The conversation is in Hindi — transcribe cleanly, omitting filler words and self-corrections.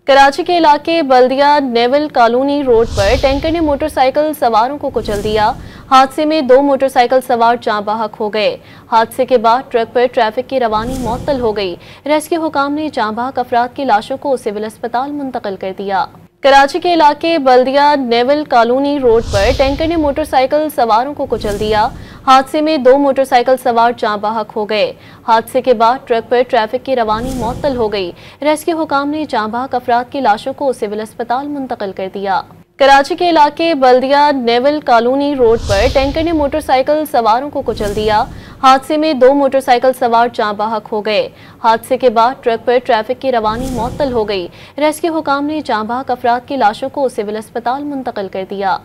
कराची के इलाके बल्दिया नेवल कॉलोनी रोड पर टैंकर ने मोटरसाइकिल सवारों को कुचल दिया। हादसे में 2 मोटरसाइकिल सवार जाँ बहक हो गए। हादसे के बाद ट्रक पर ट्रैफिक की रवानी मुअत्तल हो गई। रेस्क्यू हुकाम ने जाँ बहक अफराद की लाशों को सिविल अस्पताल मुंतकिल कर दिया। कराची के इलाके बल्दिया नेवल कॉलोनी रोड पर टैंकर ने मोटरसाइकिल सवारों को कुचल दिया। हादसे में 2 मोटरसाइकिल सवार जाँ बहक हो गए। हादसे के बाद ट्रक पर ट्रैफिक की रवानी मुअत्तल हो गई। रेस्क्यू हुकाम ने जाँ बहक अफराद की लाशों को सिविल अस्पताल मुंतकिल कर दिया। कराची के इलाके बल्दिया नेवल कॉलोनी रोड पर टैंकर ने मोटरसाइकिल सवारों को कुचल दिया। हादसे में 2 मोटरसाइकिल सवार जाँ बहक हो गए। हादसे के बाद ट्रक पर ट्रैफिक की रवानी मुअत्तल हो गई। रेस्क्यू हुकाम ने जाँ बहक अफराद की लाशों को सिविल अस्पताल मुंतकिल कर दिया।